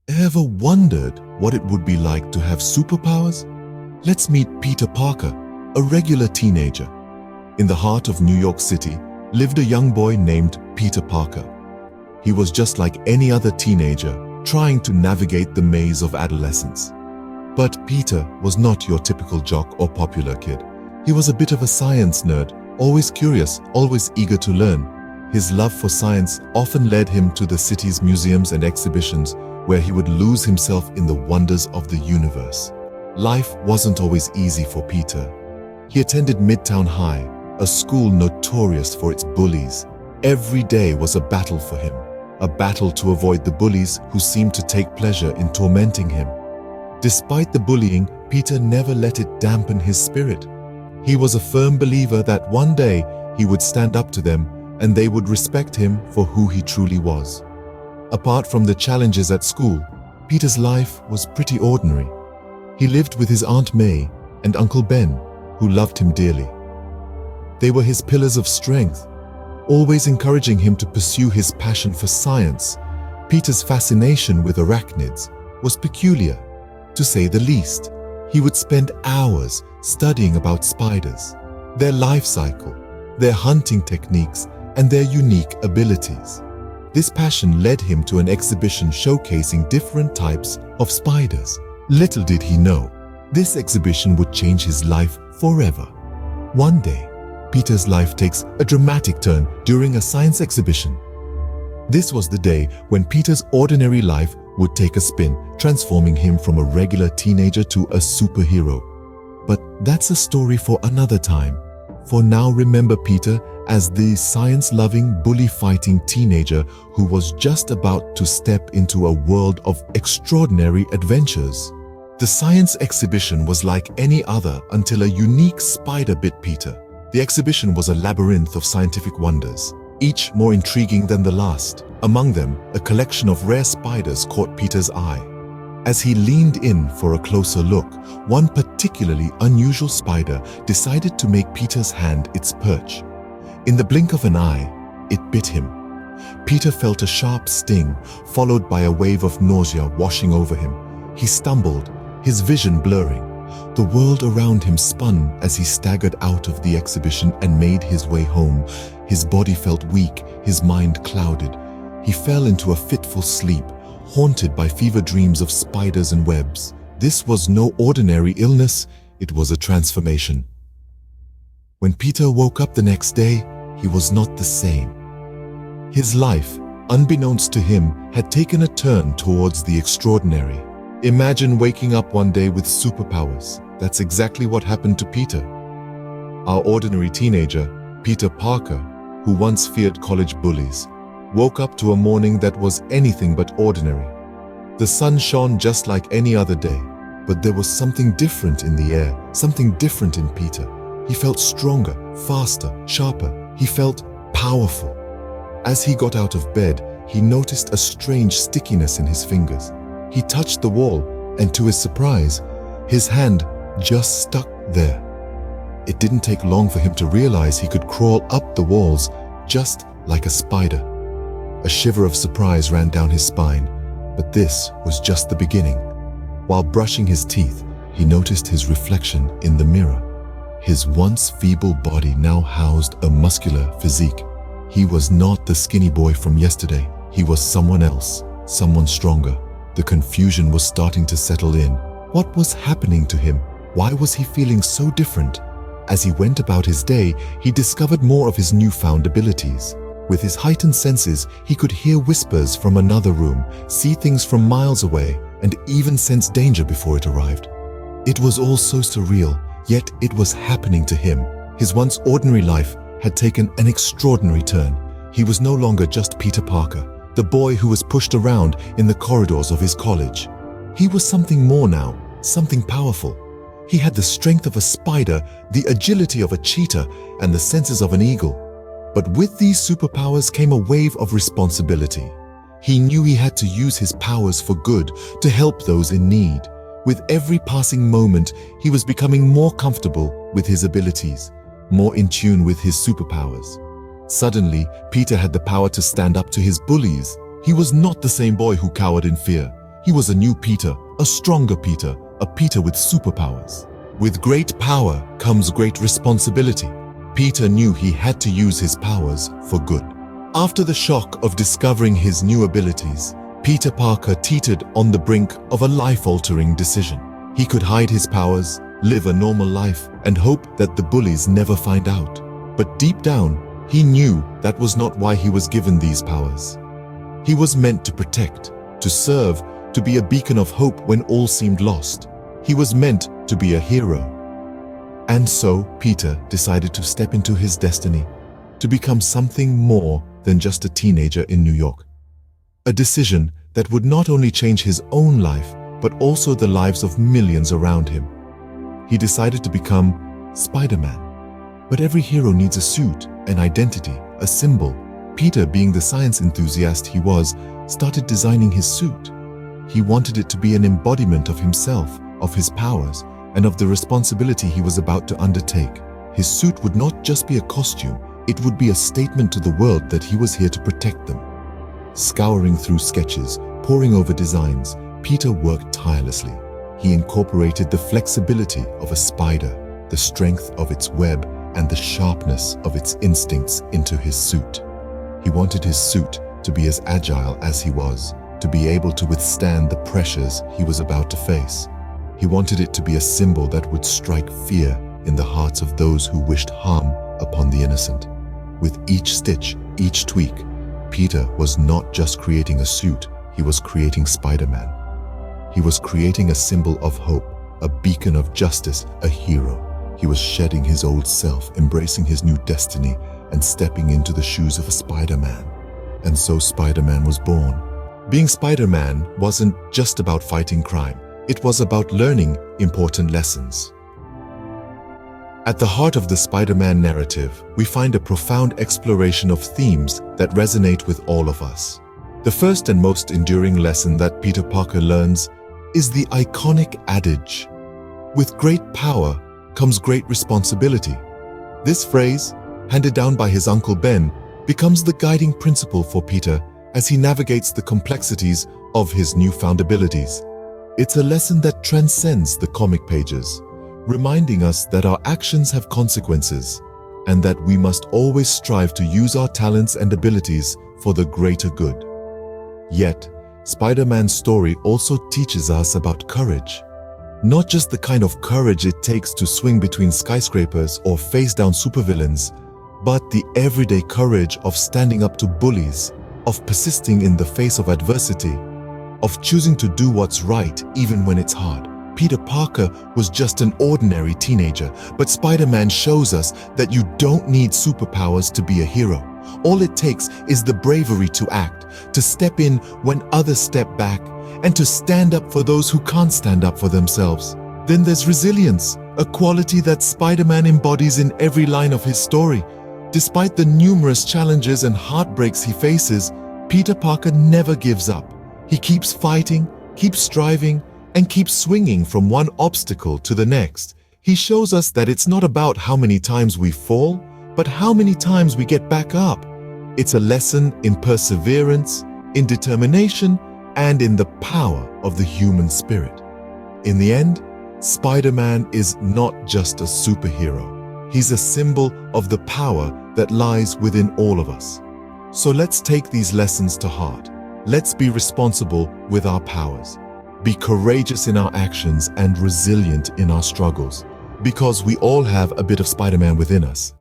Ever wondered what it would be like to have superpowers? Let's meet Peter Parker, a regular teenager. In the heart of New York City lived a young boy named Peter Parker. He was just like any other teenager, trying to navigate the maze of adolescence. But Peter was not your typical jock or popular kid. He was a bit of a science nerd, always curious, always eager to learn. His love for science often led him to the city's museums and exhibitions, where he would lose himself in the wonders of the universe. Life wasn't always easy for Peter. He attended Midtown High, a school notorious for its bullies. Every day was a battle for him, a battle to avoid the bullies who seemed to take pleasure in tormenting him. Despite the bullying, Peter never let it dampen his spirit. He was a firm believer that one day he would stand up to them and they would respect him for who he truly was. Apart from the challenges at school, Peter's life was pretty ordinary. He lived with his Aunt May and Uncle Ben, who loved him dearly. They were his pillars of strength, always encouraging him to pursue his passion for science. Peter's fascination with arachnids was peculiar, to say the least. He would spend hours studying about spiders, their life cycle, their hunting techniques, and their unique abilities. This passion led him to an exhibition showcasing different types of spiders. Little did he know, this exhibition would change his life forever. One day, Peter's life takes a dramatic turn during a science exhibition. This was the day when Peter's ordinary life would take a spin, transforming him from a regular teenager to a superhero. But that's a story for another time. For now, remember Peter as the science-loving, bully-fighting teenager who was just about to step into a world of extraordinary adventures. The science exhibition was like any other until a unique spider bit Peter. The exhibition was a labyrinth of scientific wonders, each more intriguing than the last. Among them, a collection of rare spiders caught Peter's eye. As he leaned in for a closer look, one particularly unusual spider decided to make Peter's hand its perch. In the blink of an eye, it bit him. Peter felt a sharp sting, followed by a wave of nausea washing over him. He stumbled, his vision blurring. The world around him spun as he staggered out of the exhibition and made his way home. His body felt weak, his mind clouded. He fell into a fitful sleep, haunted by fever dreams of spiders and webs. This was no ordinary illness, it was a transformation. When Peter woke up the next day, he was not the same. His life, unbeknownst to him, had taken a turn towards the extraordinary. Imagine waking up one day with superpowers. That's exactly what happened to Peter. Our ordinary teenager, Peter Parker, who once feared college bullies, woke up to a morning that was anything but ordinary. The sun shone just like any other day, but there was something different in the air, something different in Peter. He felt stronger, faster, sharper. He felt powerful. As he got out of bed, he noticed a strange stickiness in his fingers. He touched the wall, and to his surprise, his hand just stuck there. It didn't take long for him to realize he could crawl up the walls just like a spider. A shiver of surprise ran down his spine, but this was just the beginning. While brushing his teeth, he noticed his reflection in the mirror. His once feeble body now housed a muscular physique. He was not the skinny boy from yesterday. He was someone else, someone stronger. The confusion was starting to settle in. What was happening to him? Why was he feeling so different? As he went about his day, he discovered more of his newfound abilities. With his heightened senses, he could hear whispers from another room, see things from miles away, and even sense danger before it arrived. It was all so surreal, yet it was happening to him. His once ordinary life had taken an extraordinary turn. He was no longer just Peter Parker, the boy who was pushed around in the corridors of his college. He was something more now, something powerful. He had the strength of a spider, the agility of a cheetah, and the senses of an eagle. But with these superpowers came a wave of responsibility. He knew he had to use his powers for good, to help those in need. With every passing moment, he was becoming more comfortable with his abilities, more in tune with his superpowers. Suddenly, Peter had the power to stand up to his bullies. He was not the same boy who cowered in fear. He was a new Peter, a stronger Peter, a Peter with superpowers. With great power comes great responsibility. Peter knew he had to use his powers for good. After the shock of discovering his new abilities, Peter Parker teetered on the brink of a life-altering decision. He could hide his powers, live a normal life, and hope that the bullies never find out. But deep down, he knew that was not why he was given these powers. He was meant to protect, to serve, to be a beacon of hope when all seemed lost. He was meant to be a hero. And so Peter decided to step into his destiny, to become something more than just a teenager in New York. A decision that would not only change his own life, but also the lives of millions around him. He decided to become Spider-Man. But every hero needs a suit, an identity, a symbol. Peter, being the science enthusiast he was, started designing his suit. He wanted it to be an embodiment of himself, of his powers, and of the responsibility he was about to undertake. His suit would not just be a costume, it would be a statement to the world that he was here to protect them. Scouring through sketches, poring over designs, Peter worked tirelessly. He incorporated the flexibility of a spider, the strength of its web, and the sharpness of its instincts into his suit. He wanted his suit to be as agile as he was, to be able to withstand the pressures he was about to face. He wanted it to be a symbol that would strike fear in the hearts of those who wished harm upon the innocent. With each stitch, each tweak, Peter was not just creating a suit, he was creating Spider-Man. He was creating a symbol of hope, a beacon of justice, a hero. He was shedding his old self, embracing his new destiny, and stepping into the shoes of a Spider-Man. And so Spider-Man was born. Being Spider-Man wasn't just about fighting crime. It was about learning important lessons. At the heart of the Spider-Man narrative, we find a profound exploration of themes that resonate with all of us. The first and most enduring lesson that Peter Parker learns is the iconic adage, "With great power comes great responsibility." This phrase, handed down by his Uncle Ben, becomes the guiding principle for Peter as he navigates the complexities of his newfound abilities. It's a lesson that transcends the comic pages, reminding us that our actions have consequences and that we must always strive to use our talents and abilities for the greater good. Yet, Spider-Man's story also teaches us about courage. Not just the kind of courage it takes to swing between skyscrapers or face down supervillains, but the everyday courage of standing up to bullies, of persisting in the face of adversity, of choosing to do what's right even when it's hard. Peter Parker was just an ordinary teenager, but Spider-Man shows us that you don't need superpowers to be a hero. All it takes is the bravery to act, to step in when others step back, and to stand up for those who can't stand up for themselves. Then there's resilience, a quality that Spider-Man embodies in every line of his story. Despite the numerous challenges and heartbreaks he faces, Peter Parker never gives up. He keeps fighting, keeps striving, and keeps swinging from one obstacle to the next. He shows us that it's not about how many times we fall, but how many times we get back up. It's a lesson in perseverance, in determination, and in the power of the human spirit. In the end, Spider-Man is not just a superhero. He's a symbol of the power that lies within all of us. So let's take these lessons to heart. Let's be responsible with our powers. Be courageous in our actions and resilient in our struggles, because we all have a bit of Spider-Man within us.